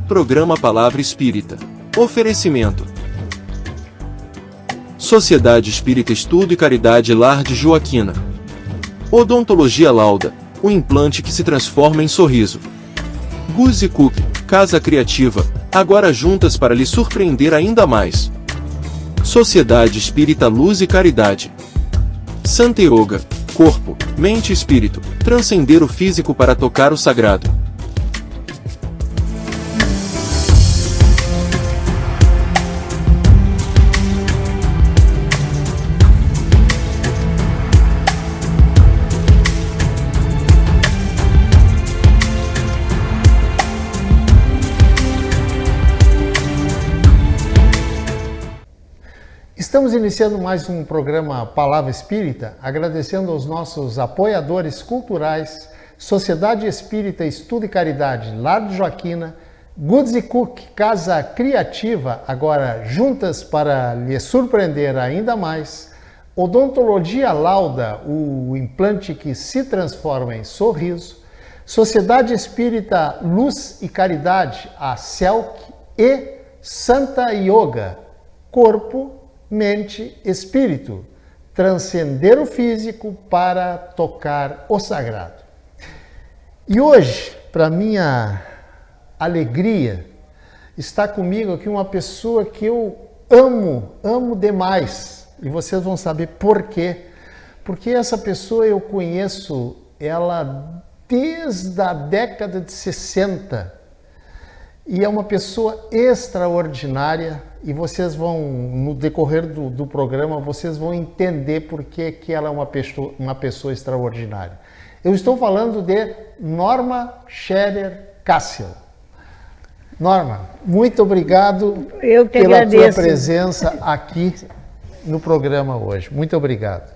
Programa Palavra Espírita. Oferecimento: Sociedade Espírita Estudo e Caridade Lar de Joaquina. Odontologia Lauda, o implante que se transforma em sorriso. Guzi Cook, Casa Criativa, agora juntas para lhe surpreender ainda mais. Sociedade Espírita Luz e Caridade. Santa Yoga, corpo, mente e espírito, transcender o físico para tocar o sagrado. Estamos iniciando mais um programa Palavra Espírita, agradecendo aos nossos apoiadores culturais, Sociedade Espírita Estudo e Caridade Lar de Joaquina, Guzi Cook, Casa Criativa, agora juntas para lhe surpreender ainda mais, Odontologia Lauda, o implante que se transforma em sorriso, Sociedade Espírita Luz e Caridade, a CELC, e Santa Yoga, corpo, mente, espírito, transcender o físico para tocar o sagrado. E hoje, para minha alegria, está comigo aqui uma pessoa que eu amo demais. E vocês vão saber por quê. Porque essa pessoa eu conheço ela desde a década de 60. E é uma pessoa extraordinária. E vocês vão, no decorrer do programa, vocês vão entender por que ela é uma pessoa extraordinária. Eu estou falando de Norma Scherer Cassel. Norma, muito obrigado pela tua presença aqui no programa hoje. Muito obrigado.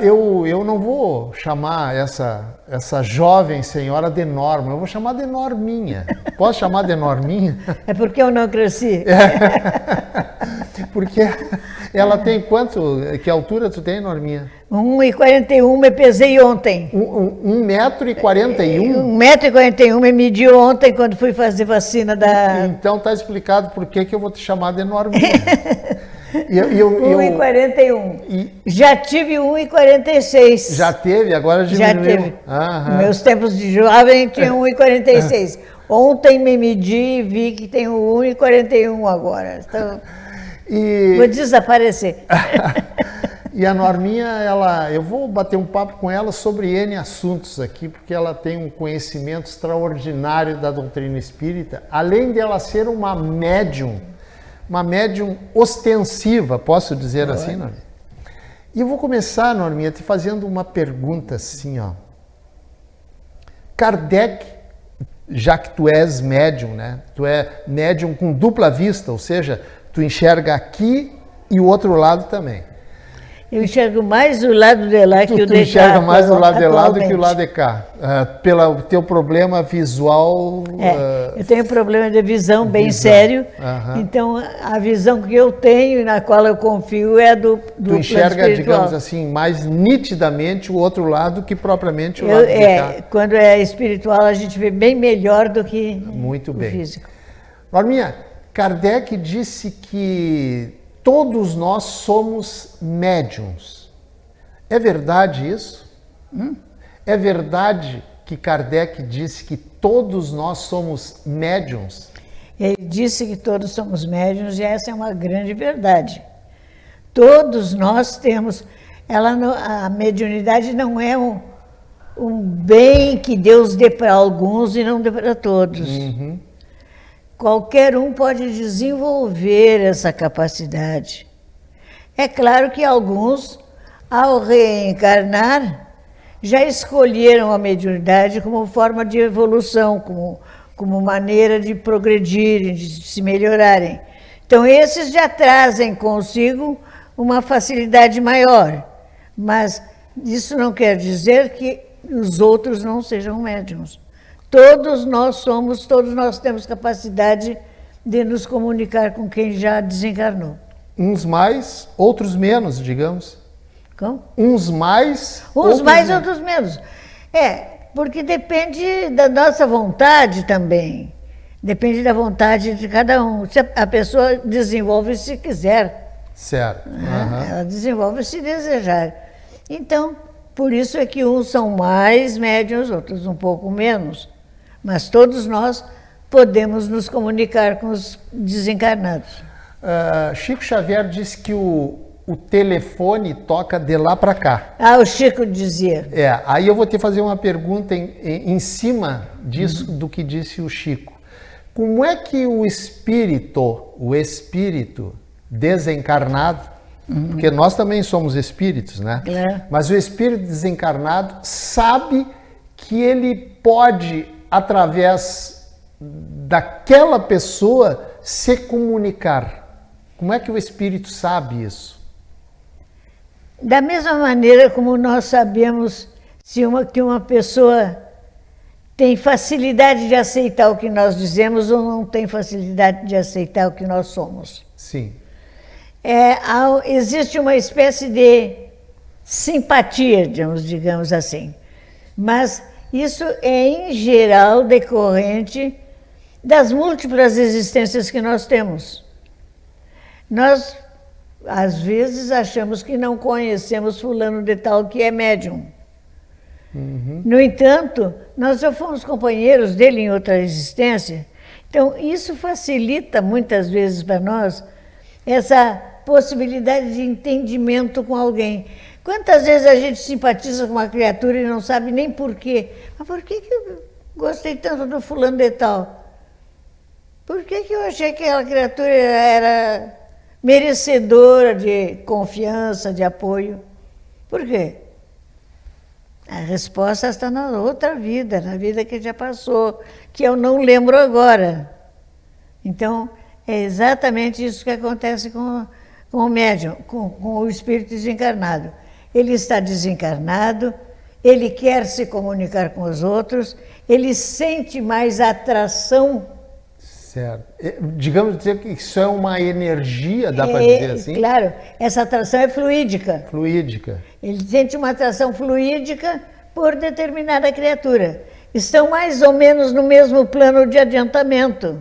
Eu não vou chamar essa jovem senhora de Norma, eu vou chamar de Norminha. Posso chamar de Norminha? É porque eu não cresci. Porque ela tem quanto? Que altura tu tem, Norminha? 1,41 me pesei ontem. 1,41 m? 1,41 m me medi ontem quando fui fazer vacina da... Então tá explicado por que eu vou te chamar de Norminha. 1,41. Já tive 1,46. Já teve? Agora diminuiu. Já teve. Meus tempos de jovem tinha 1,46. Ontem me medi e vi que tenho 1,41 agora. Então, vou desaparecer. E a Norminha, eu vou bater um papo com ela sobre N assuntos aqui, porque ela tem um conhecimento extraordinário da doutrina espírita, além de ela ser uma médium ostensiva, posso dizer assim, Norminha? E eu vou começar, Norminha, te fazendo uma pergunta assim, ó. Kardec, já que tu és médium, né? Tu é médium com dupla vista, ou seja, tu enxerga aqui e o outro lado também. Eu enxergo mais o lado de lá que o de cá. Tu enxerga mais o lado de lá do que o lado de cá. Pelo teu problema visual... eu tenho problema de visão bem sério. Então, a visão que eu tenho e na qual eu confio é do Tu enxerga, digamos assim, mais nitidamente o outro lado que propriamente o lado de cá. Quando é espiritual, a gente vê bem melhor do que Muito bem. O físico. Norminha, Kardec disse que todos nós somos médiums. É verdade isso? É verdade que Kardec disse que todos nós somos médiums? Ele disse que todos somos médiums e essa é uma grande verdade. Todos nós temos... a mediunidade não é um bem que Deus dê para alguns e não dê para todos. Qualquer um pode desenvolver essa capacidade. É claro que alguns, ao reencarnar, já escolheram a mediunidade como forma de evolução, como maneira de progredirem, de se melhorarem. Então, esses já trazem consigo uma facilidade maior. Mas isso não quer dizer que os outros não sejam médiuns. Todos nós temos capacidade de nos comunicar com quem já desencarnou. Uns mais, outros menos, digamos. Como? Uns mais, outros menos. Porque depende da nossa vontade também. Depende da vontade de cada um. Se a pessoa desenvolve se quiser. Certo. Né? Ela desenvolve se desejar. Então, por isso é que uns são mais médiuns, outros um pouco menos. Mas todos nós podemos nos comunicar com os desencarnados. Chico Xavier disse que o telefone toca de lá para cá. Ah, o Chico dizia. Aí eu vou te fazer uma pergunta em cima disso, do que disse o Chico. Como é que o espírito desencarnado, porque nós também somos espíritos, né? Mas o espírito desencarnado sabe que ele pode, através daquela pessoa, se comunicar. Como é que o espírito sabe isso? Da mesma maneira como nós sabemos que uma pessoa tem facilidade de aceitar o que nós dizemos ou não tem facilidade de aceitar o que nós somos. Sim. Existe uma espécie de simpatia, digamos assim. Mas isso é, em geral, decorrente das múltiplas existências que nós temos. Nós, às vezes, achamos que não conhecemos fulano de tal que é médium. No entanto, nós já fomos companheiros dele em outra existência. Então, isso facilita muitas vezes para nós essa possibilidade de entendimento com alguém. Quantas vezes a gente simpatiza com uma criatura e não sabe nem por quê? Mas por que eu gostei tanto do fulano de tal? Por que eu achei que aquela criatura era merecedora de confiança, de apoio? Por quê? A resposta está na outra vida, na vida que já passou, que eu não lembro agora. Então, é exatamente isso que acontece com o médium, com o espírito desencarnado. Ele está desencarnado, ele quer se comunicar com os outros, ele sente mais atração. Certo. Digamos dizer que isso é uma energia, dá para dizer assim? Claro, essa atração é fluídica. Fluídica. Ele sente uma atração fluídica por determinada criatura. Estão mais ou menos no mesmo plano de adiantamento.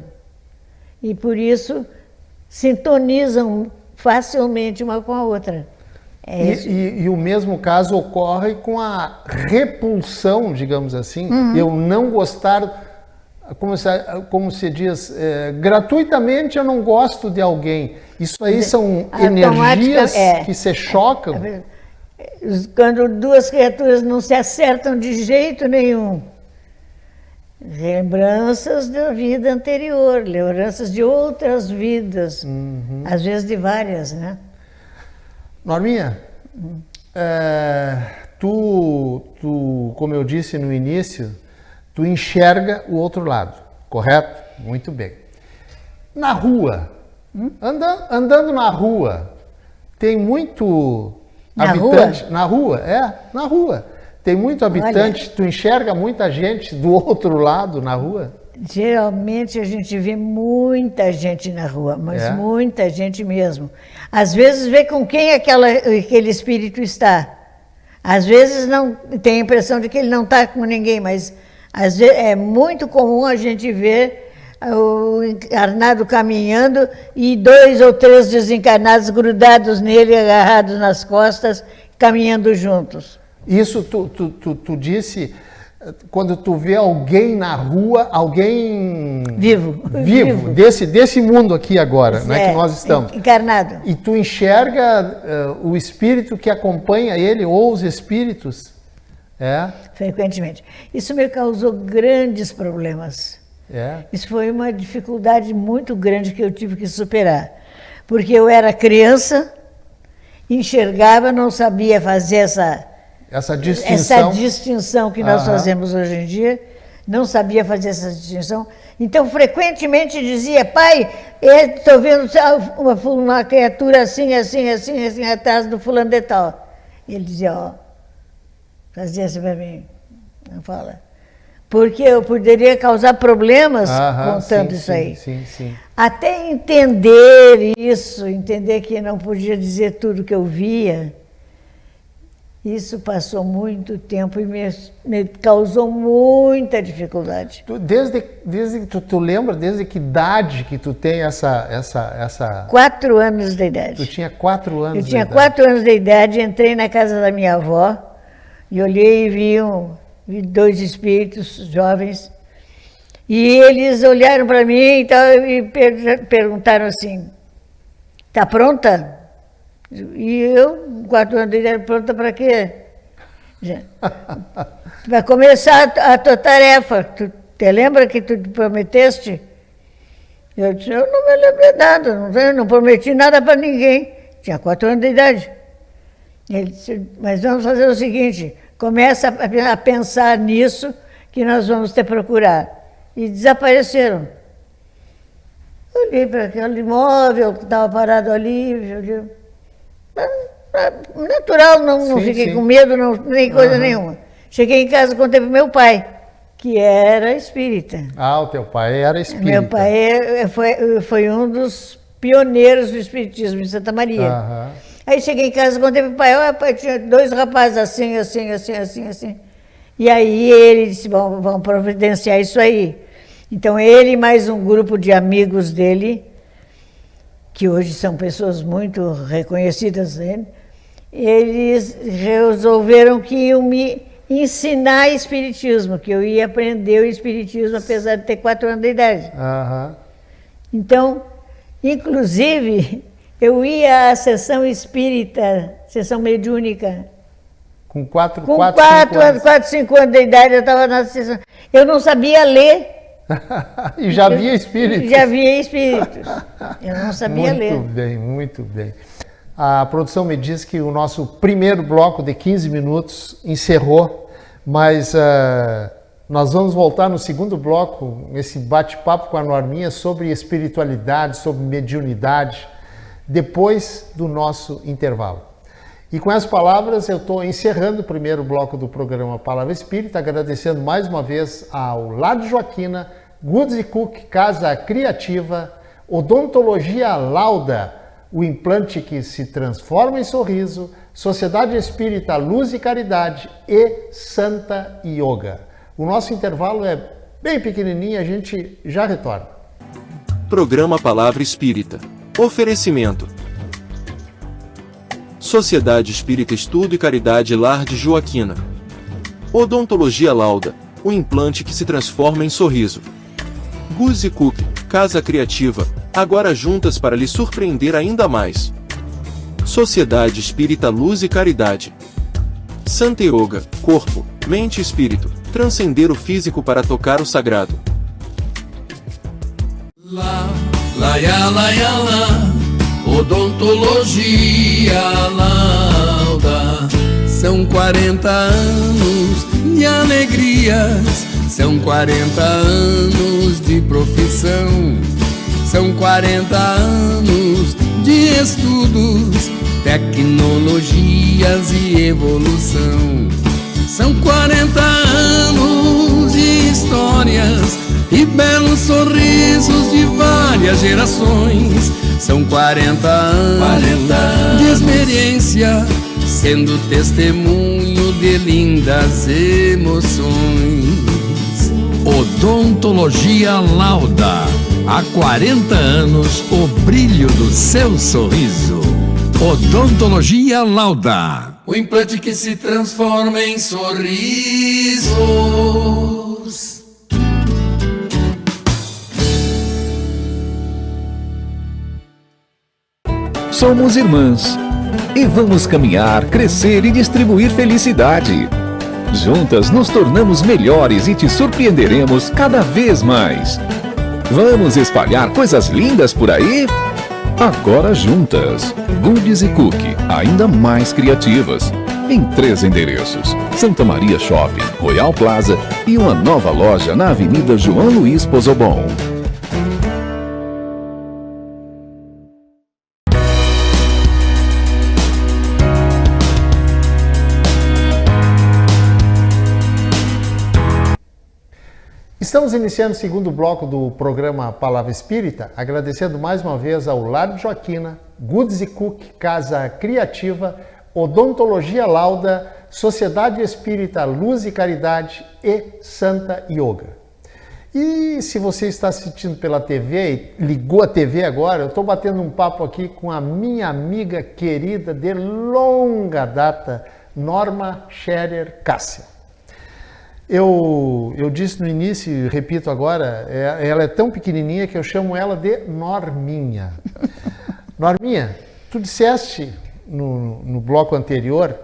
E por isso sintonizam facilmente uma com a outra. E o mesmo caso ocorre com a repulsão, digamos assim. Eu não gostar... Como se diz, gratuitamente eu não gosto de alguém. Isso aí são energias que se chocam. Quando duas criaturas não se acertam de jeito nenhum. Lembranças da vida anterior, lembranças de outras vidas, às vezes de várias, né? Norminha, tu, como eu disse no início, tu enxerga o outro lado, correto? Muito bem. Na rua, andando na rua, tem muito habitante... Rua? Na rua? Na rua. Tem muito habitante, olha, tu enxerga muita gente do outro lado na rua? Geralmente a gente vê muita gente na rua, mas muita gente mesmo. Às vezes vê com quem aquele espírito está. Às vezes não tem a impressão de que ele não está com ninguém, mas... Às vezes, é muito comum a gente ver o encarnado caminhando e 2 ou 3 desencarnados grudados nele, agarrados nas costas, caminhando juntos. Isso tu disse quando tu vê alguém na rua, alguém... Vivo. Desse mundo aqui agora, né, que nós estamos. Encarnado. E tu enxerga o espírito que acompanha ele, ou os espíritos... Frequentemente. Isso me causou grandes problemas. Isso foi uma dificuldade muito grande que eu tive que superar. Porque eu era criança, enxergava, não sabia fazer essa distinção que nós fazemos hoje em dia, não sabia fazer essa distinção. Então, frequentemente dizia, pai, estou vendo uma criatura assim, atrás do fulano de tal. Ele dizia, fazia assim para mim, não fala. Porque eu poderia causar problemas contando isso aí. Sim. Até entender isso, entender que não podia dizer tudo que eu via, Isso passou muito tempo e me causou muita dificuldade. Desde que tu lembra, desde que idade que tu tem essa... 4 anos de idade. Tu tinha 4 anos Eu tinha de idade. 4 anos de idade, entrei na casa da minha avó e olhei e vi 2 espíritos jovens. E eles olharam para mim e perguntaram assim, tá pronta? E eu, 4 anos de idade, pronta para quê? Vai começar a tua tarefa. Tu te lembra que tu prometeste? Eu disse, eu não me lembro de nada, não prometi nada para ninguém. Tinha 4 anos de idade. Ele disse, mas vamos fazer o seguinte, começa a pensar nisso que nós vamos te procurar. E desapareceram. Olhei para aquele imóvel que estava parado ali, natural, não fiquei com medo, nem coisa nenhuma. Cheguei em casa e contei para meu pai, que era espírita. Ah, o teu pai era espírita. Meu pai foi um dos pioneiros do espiritismo em Santa Maria. Aham. Aí cheguei em casa e contei para o pai, olha, pai, tinha 2 rapazes assim. E aí ele disse, bom, vamos providenciar isso aí. Então ele e mais um grupo de amigos dele, que hoje são pessoas muito reconhecidas nele, eles resolveram que iam me ensinar espiritismo, que eu ia aprender o espiritismo apesar de ter 4 anos de idade. Aham. Então, inclusive, eu ia à sessão espírita, sessão mediúnica. Com 4, Com 5 4, 5 anos de idade eu estava na sessão. Eu não sabia ler. E já via espíritos. Já via espíritos. Eu não sabia ler. Muito bem, muito bem. A produção me diz que o nosso primeiro bloco de 15 minutos encerrou, mas nós vamos voltar no segundo bloco, esse bate-papo com a Norminha sobre espiritualidade, sobre mediunidade, depois do nosso intervalo. E com essas palavras eu estou encerrando o primeiro bloco do programa Palavra Espírita, agradecendo mais uma vez ao Lar de Joaquina, Goods Cook, Casa Criativa, Odontologia Lauda, o implante que se transforma em sorriso, Sociedade Espírita Luz e Caridade e Santa Yoga. O nosso intervalo é bem pequenininho, a gente já retorna. Programa Palavra Espírita. Oferecimento. Sociedade Espírita Estudo e Caridade Lar de Joaquina. Odontologia Lauda, o implante que se transforma em sorriso. Goods Cook, Casa Criativa, agora juntas para lhe surpreender ainda mais. Sociedade Espírita Luz e Caridade. Santa Yoga, corpo, mente e espírito, transcender o físico para tocar o sagrado. Odontologia Lauda. São 40 anos de alegrias, são 40 anos de profissão, são 40 anos de estudos, tecnologias e evolução. São 40 anos de histórias e belos sorrisos de várias gerações. São 40 anos de experiência, sendo testemunho de lindas emoções. Odontologia Lauda. Há 40 anos, o brilho do seu sorriso. Odontologia Lauda. O implante que se transforma em sorrisos. Somos irmãs e vamos caminhar, crescer e distribuir felicidade. Juntas nos tornamos melhores e te surpreenderemos cada vez mais. Vamos espalhar coisas lindas por aí? Agora juntas. Goods e Cook, ainda mais criativas. Em 3 endereços: Santa Maria Shopping, Royal Plaza e uma nova loja na Avenida João Luiz Pozobon. Estamos iniciando o segundo bloco do programa Palavra Espírita, agradecendo mais uma vez ao Lar de Joaquina, Goods Cook, Casa Criativa, Odontologia Lauda, Sociedade Espírita Luz e Caridade e Santa Yoga. E se você está assistindo pela TV e ligou a TV agora, eu estou batendo um papo aqui com a minha amiga querida de longa data, Norma Scherer Cássia. Eu disse no início e repito agora, ela é tão pequenininha que eu chamo ela de Norminha. Norminha, tu disseste no bloco anterior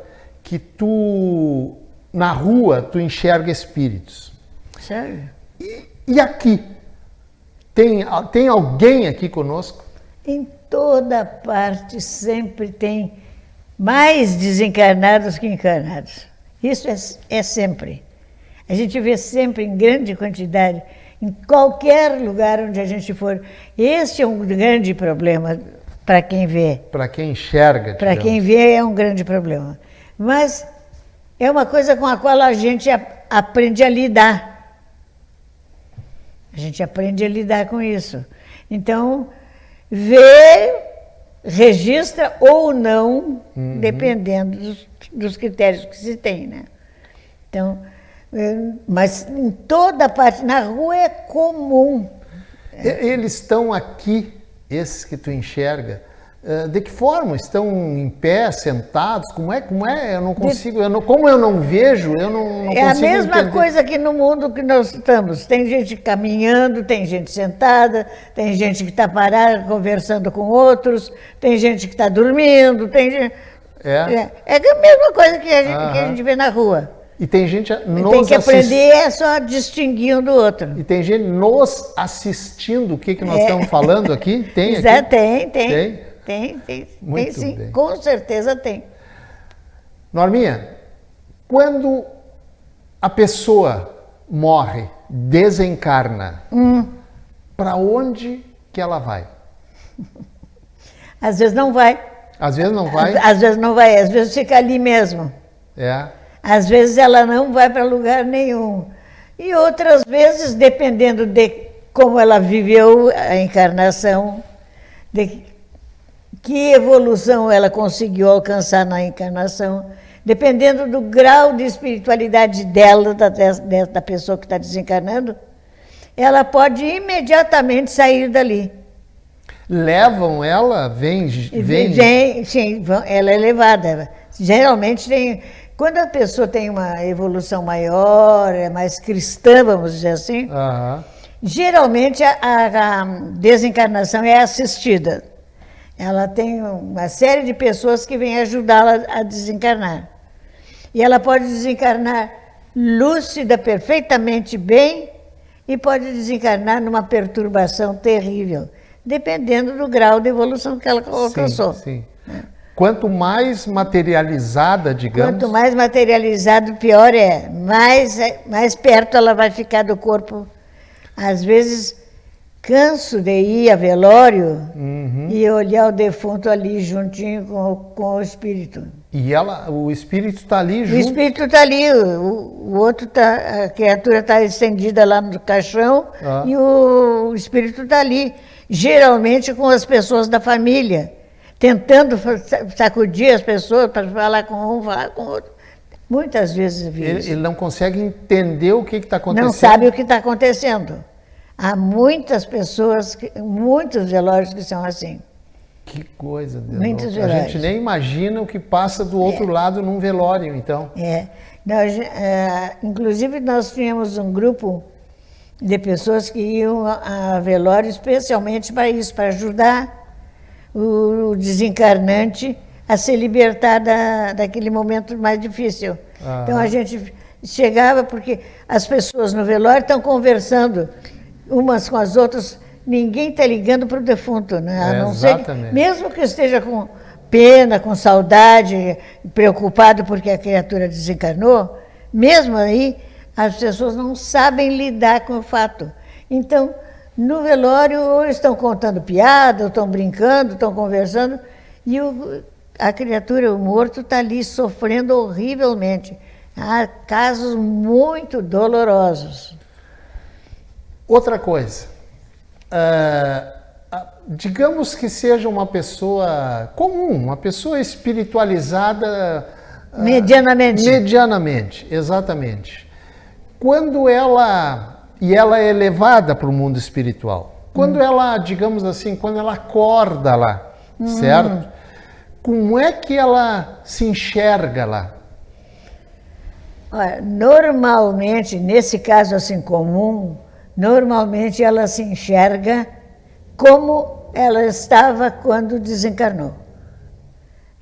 que tu, na rua, tu enxerga espíritos. Sério? E aqui? Tem alguém aqui conosco? Em toda parte sempre tem mais desencarnados que encarnados. Isso é sempre. A gente vê sempre em grande quantidade, em qualquer lugar onde a gente for. Este é um grande problema para quem vê. Para quem enxerga. Para quem vê é um grande problema. Mas é uma coisa com a qual a gente aprende a lidar. A gente aprende a lidar com isso. Então, vê, registra ou não, dependendo dos critérios que se tem, né? Então, mas em toda parte, na rua é comum. Eles estão aqui, esses que tu enxerga, de que forma? Estão em pé, sentados? Como é? Eu não consigo, como eu não vejo, eu não consigo É a mesma entender. coisa que no mundo que nós estamos. Tem gente caminhando, tem gente sentada, tem gente que está parada conversando com outros, tem gente que está dormindo, tem gente... É a mesma coisa que a gente vê na rua. E tem gente Tem que aprender só a distinguir um do outro. E tem gente nos assistindo o que nós estamos falando aqui? Tem Exato, aqui? Tem Muito sim, bem. com certeza tem. Norminha, quando a pessoa morre, desencarna, para onde que ela vai? Às vezes não vai. Às vezes não vai? Às vezes não vai, às vezes fica ali mesmo. Às vezes ela não vai para lugar nenhum. E outras vezes, dependendo de como ela viveu a encarnação, de que evolução ela conseguiu alcançar na encarnação, dependendo do grau de espiritualidade dela, da pessoa que está desencarnando, ela pode imediatamente sair dali. Levam ela? Vem? Sim, ela é levada. Geralmente tem... Quando a pessoa tem uma evolução maior, é mais cristã, vamos dizer assim, geralmente a desencarnação é assistida. Ela tem uma série de pessoas que vêm ajudá-la a desencarnar. E ela pode desencarnar lúcida, perfeitamente bem, e pode desencarnar numa perturbação terrível, dependendo do grau de evolução que ela alcançou. Sim. Quanto mais materializada, digamos... Quanto mais materializado, pior é. Mais perto ela vai ficar do corpo. Às vezes, canso de ir a velório e olhar o defunto ali juntinho com o espírito. E o espírito está ali junto? O espírito está ali, o outro a criatura está estendida lá no caixão e o espírito está ali. Geralmente com as pessoas da família, tentando sacudir as pessoas para falar com um, falar com o outro. Muitas vezes eu vi isso. Ele não consegue entender o que está acontecendo? Não sabe o que está acontecendo. Há muitas pessoas, muitos velórios que são assim. Que coisa, Deus. Muitos A velórios. gente nem imagina o que passa do outro lado num velório, então. Inclusive, nós tínhamos um grupo de pessoas que iam a velório especialmente para isso, para ajudar o desencarnante a se libertar daquele momento mais difícil. Então a gente chegava, porque as pessoas no velório estão conversando umas com as outras, ninguém está ligando para o defunto, né? A não ser que, mesmo que esteja com pena, com saudade, preocupado porque a criatura desencarnou, mesmo aí as pessoas não sabem lidar com o fato. Então, no velório, ou estão contando piada, ou estão brincando, estão conversando, e a criatura, o morto, está ali sofrendo horrivelmente. Há casos muito dolorosos. Outra coisa, digamos que seja uma pessoa comum, uma pessoa espiritualizada Medianamente. Medianamente, exatamente. Quando ela é levada para o mundo espiritual, quando ela, digamos assim, quando ela acorda lá, certo? Como é que ela se enxerga lá? Olha, normalmente, nesse caso assim comum, normalmente ela se enxerga como ela estava quando desencarnou.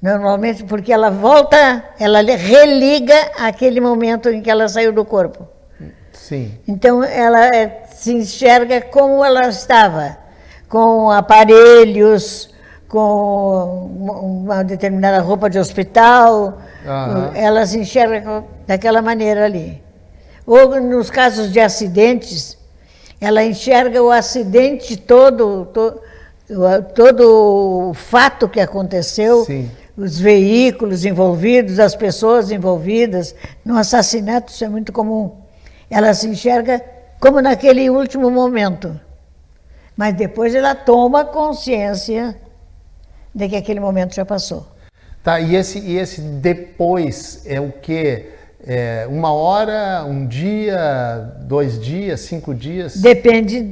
Normalmente porque ela volta, ela religa aquele momento em que ela saiu do corpo. Sim. Então ela se enxerga como ela estava, com aparelhos, com uma determinada roupa de hospital. Ela se enxerga daquela maneira ali. Ou nos casos de acidentes, ela enxerga o acidente todo o fato que aconteceu. Sim. Os veículos envolvidos, as pessoas envolvidas. No assassinato isso é muito comum. Ela se enxerga como naquele último momento. Mas depois ela toma consciência de que aquele momento já passou. Tá, e esse depois é o quê? É 1 hora, 1 dia, 2 dias, 5 dias? Depende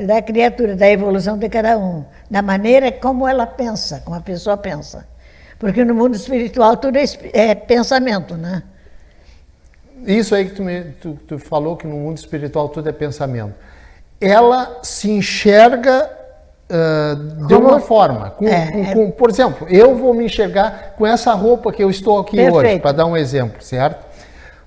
da criatura, da evolução de cada um. Da maneira como ela pensa, como a pessoa pensa. Porque no mundo espiritual tudo é pensamento, né? Isso aí que tu falou, que no mundo espiritual tudo é pensamento. Ela se enxerga de uma forma. Por exemplo, eu vou me enxergar com essa roupa que eu estou aqui hoje, para dar um exemplo, certo?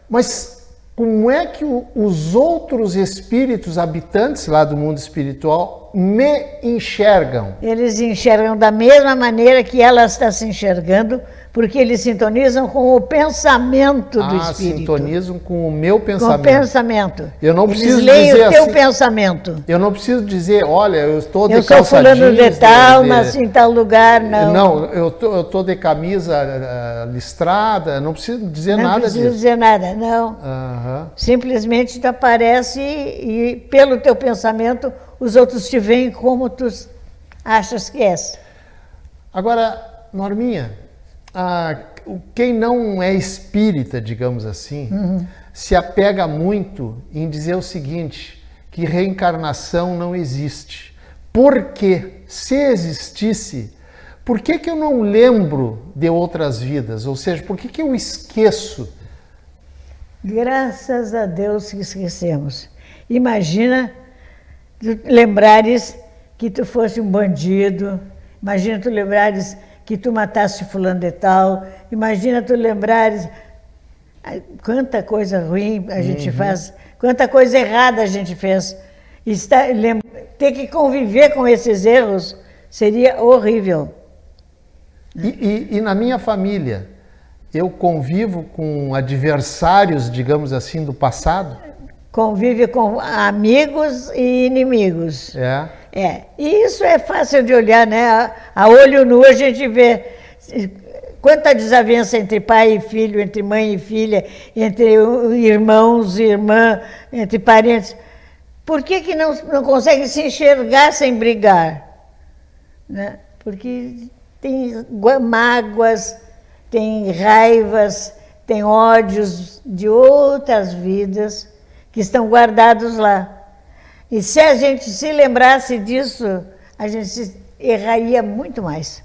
Mas como é que os outros espíritos habitantes lá do mundo espiritual me enxergam? Eles enxergam da mesma maneira que ela está se enxergando, porque eles sintonizam com o pensamento do espírito. Sintonizam com o meu pensamento. Com o pensamento. Eu não preciso eles leem dizer o teu assim, pensamento. Eu não preciso dizer, olha, eu estou de calça jeans. Eu sou fulano de tal, nasci em tal lugar, não. Não, eu estou de camisa listrada, não preciso dizer nada disso. Não preciso dizer nada, não. Simplesmente tu aparece e pelo teu pensamento os outros te veem como tu achas que és. Agora, Norminha, quem não é espírita, digamos assim, se apega muito em dizer o seguinte, que reencarnação não existe. Porque, se existisse, por que eu não lembro de outras vidas? Ou seja, por que eu esqueço? Graças a Deus que esquecemos. Imagina tu lembrares que tu fosse um bandido, imagina tu lembrares que tu matasse fulano de tal, imagina tu lembrares quanta coisa ruim a gente faz, quanta coisa errada a gente fez. Ter que conviver com esses erros seria horrível. E na minha família, eu convivo com adversários, digamos assim, do passado? Convive com amigos e inimigos. E isso é fácil de olhar, né? A olho nu a gente vê quanta desavença entre pai e filho, entre mãe e filha, entre irmãos e irmã, entre parentes. Por que não consegue se enxergar sem brigar? Né? Porque tem mágoas, tem raivas, tem ódios de outras vidas que estão guardados lá. E se a gente se lembrasse disso, a gente erraria muito mais.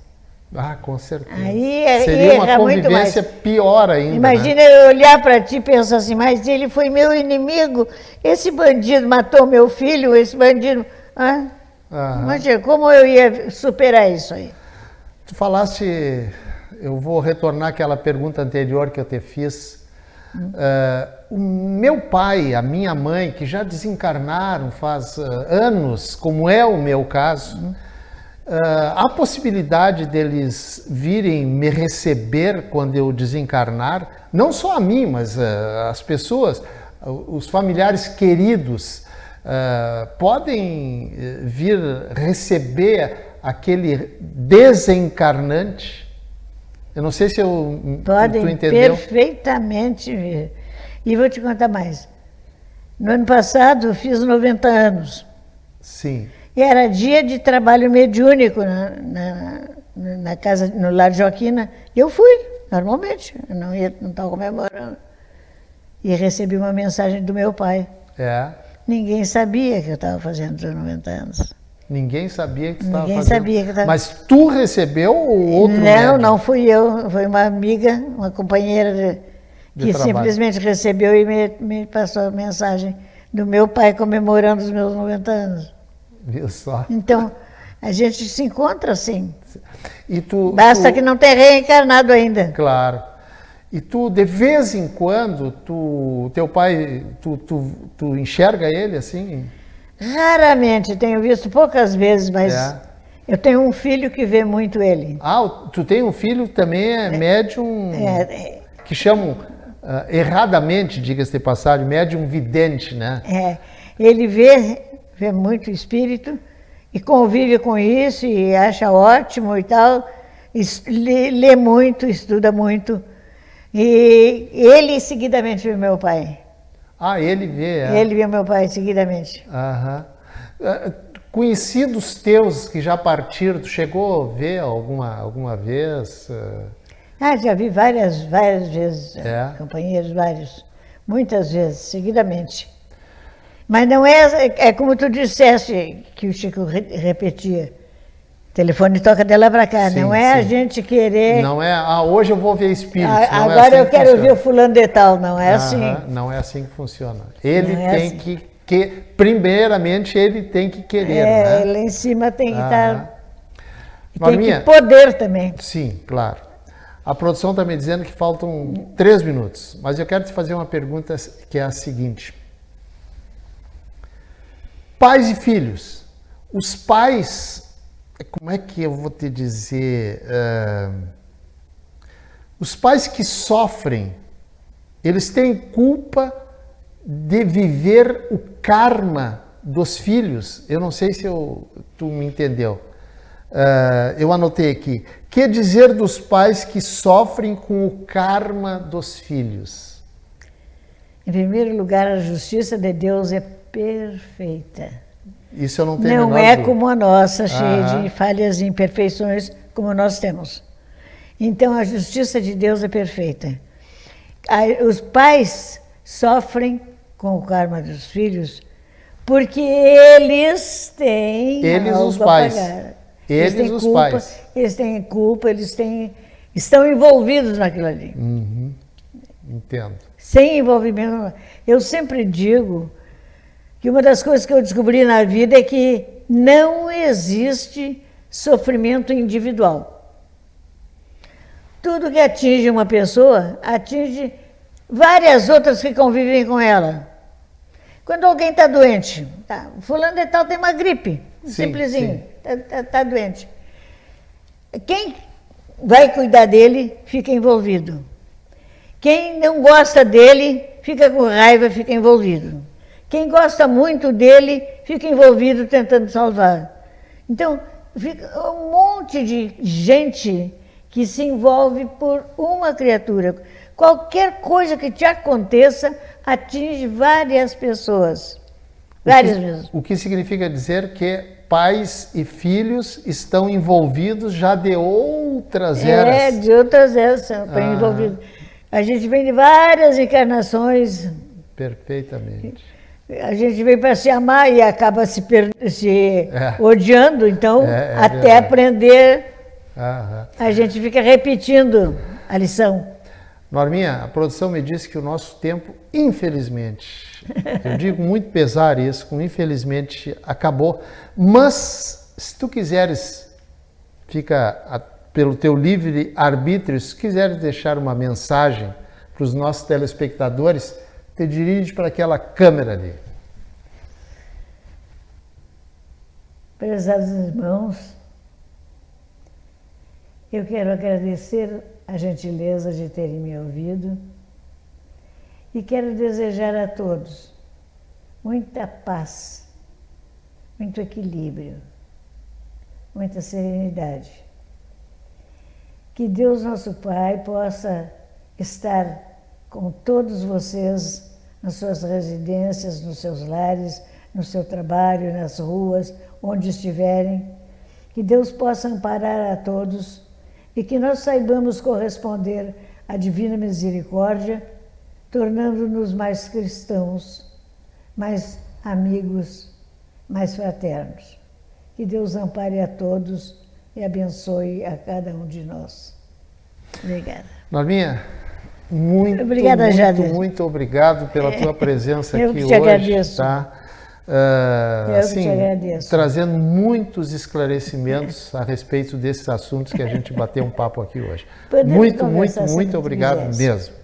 Com certeza. Aí seria uma convivência pior ainda. Imagina eu olhar para ti e pensar assim, mas ele foi meu inimigo, esse bandido matou meu filho, esse bandido... Imagina, como eu ia superar isso aí? Tu falaste, eu vou retornar àquela pergunta anterior que eu te fiz. O meu pai, a minha mãe, que já desencarnaram faz anos, como é o meu caso, há possibilidade deles virem me receber quando eu desencarnar? Não só a mim, mas as pessoas, os familiares queridos, podem vir receber aquele desencarnante? Eu não sei se podem tu entendeu. Perfeitamente vir. E vou te contar mais. No ano passado eu fiz 90 anos. Sim. E era dia de trabalho mediúnico na casa, no Lar Joaquina. Eu fui normalmente, eu não estava comemorando. E recebi uma mensagem do meu pai. É. Ninguém sabia que eu estava fazendo os 90 anos. Ninguém sabia que tu estava Ninguém fazendo. sabia que eu estava... Mas tu recebeu ou outro Não, médium? não fui eu, foi uma amiga, uma companheira que trabalho. simplesmente recebeu e me passou a mensagem do meu pai comemorando os meus 90 anos. Viu só? Então, a gente se encontra assim. E tu, Basta que não tenha reencarnado ainda. Claro. E tu, de vez em quando, teu pai, tu enxerga ele assim? Raramente, tenho visto poucas vezes, mas É. eu tenho um filho que vê muito ele. Ah, tu tem um filho que também é médium, que chamam, erradamente, diga-se de passagem, médium vidente, né? Ele vê muito espírito e convive com isso e acha ótimo e tal, lê muito, estuda muito. E ele seguidamente vê meu pai. Ah, ele vê, Ele vê meu pai seguidamente. Aham. Conhecidos teus que já partiram, tu chegou a ver alguma vez? Já vi várias vezes, É? companheiros, vários, muitas vezes, seguidamente. Mas não é como tu disseste, que o Chico repetia, o telefone toca de lá para cá, Sim, não é a sim. gente querer... Não é, hoje eu vou ver espíritos. não é Agora assim eu que quero funciona. ver o fulano de tal, não é assim. Aham, não é assim que funciona. Ele Não é tem assim. primeiramente, ele tem que querer, né? Lá em cima tem que Aham. estar... Tem Norminha, que poder também. sim, claro. A produção está me dizendo que faltam 3 minutos, mas eu quero te fazer uma pergunta que é a seguinte. Pais e filhos. Os pais, como é que eu vou te dizer? Os pais que sofrem, eles têm culpa de viver o karma dos filhos? Eu não sei se tu me entendeu. Eu anotei aqui. Que dizer dos pais que sofrem com o karma dos filhos? Em primeiro lugar, a justiça de Deus é perfeita. Isso eu não tenho a Não menor é dúvida. como a nossa, cheia Aham. de falhas e imperfeições, como nós temos. Então, a justiça de Deus é perfeita. Os pais sofrem com o karma dos filhos porque eles têm Eles, algo os a pais. pagar. Eles, têm os culpa, pais. Eles têm culpa, estão envolvidos naquilo ali. Entendo. Sem envolvimento. Eu sempre digo que uma das coisas que eu descobri na vida é que não existe sofrimento individual. Tudo que atinge uma pessoa, atinge várias outras que convivem com ela. Quando alguém está doente, fulano de tal tem uma gripe, Sim, simplesinho, está doente. Quem vai cuidar dele fica envolvido. Quem não gosta dele fica com raiva, fica envolvido. Quem gosta muito dele fica envolvido tentando salvar. Então, fica um monte de gente que se envolve por uma criatura. Qualquer coisa que te aconteça atinge várias pessoas. Várias mesmo. O que significa dizer que pais e filhos estão envolvidos já de outras eras. De outras eras estão envolvidos. A gente vem de várias encarnações. Perfeitamente. A gente vem para se amar e acaba se odiando, então, até verdade. aprender, Aham. a gente fica repetindo a lição. Norminha, a produção me disse que o nosso tempo, infelizmente, eu digo muito pesar isso, infelizmente acabou, mas se tu quiseres, fica pelo teu livre arbítrio, se quiseres deixar uma mensagem para os nossos telespectadores, te dirige para aquela câmera ali. Prezados irmãos, eu quero agradecer a gentileza de terem me ouvido e quero desejar a todos muita paz, muito equilíbrio, muita serenidade. Que Deus, nosso Pai, possa estar com todos vocês nas suas residências, nos seus lares, no seu trabalho, nas ruas, onde estiverem. Que Deus possa amparar a todos e que nós saibamos corresponder à divina misericórdia, tornando-nos mais cristãos, mais amigos, mais fraternos. Que Deus ampare a todos e abençoe a cada um de nós. Obrigada. Norminha, muito, Obrigada, muito, Jader. muito obrigado pela tua presença Eu aqui que hoje. te agradeço. Tá? Eu que te agradeço. Trazendo muitos esclarecimentos a respeito desses assuntos que a gente bateu um papo aqui hoje. Podemos Muito, muito, conversar sempre muito que obrigado quisesse. mesmo.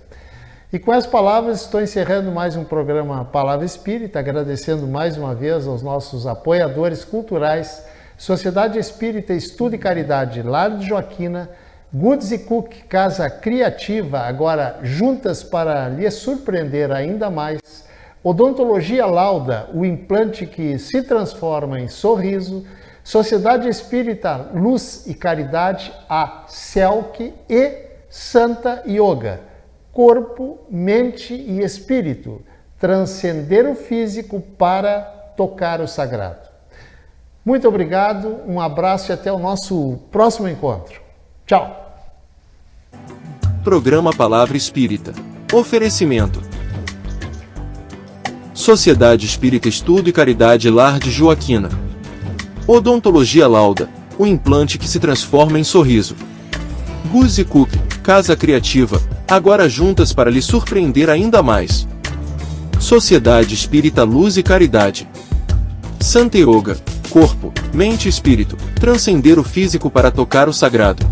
E com as palavras, estou encerrando mais um programa Palavra Espírita, agradecendo mais uma vez aos nossos apoiadores culturais, Sociedade Espírita Estudo e Caridade, Lar de Joaquina, Goods e Cook, Casa Criativa, agora juntas para lhe surpreender ainda mais, Odontologia Lauda, o implante que se transforma em sorriso, Sociedade Espírita Luz e Caridade, a CELC e Santa Yoga, corpo, mente e espírito, transcender o físico para tocar o sagrado. Muito obrigado, um abraço e até o nosso próximo encontro. Tchau! Programa Palavra Espírita. Oferecimento: Sociedade Espírita Estudo e Caridade Lar de Joaquina. Odontologia Lauda, o implante que se transforma em sorriso. Goods e Cook, Casa Criativa, agora juntas para lhe surpreender ainda mais. Sociedade Espírita Luz e Caridade. Santa Yoga, corpo, mente e espírito, transcender o físico para tocar o sagrado.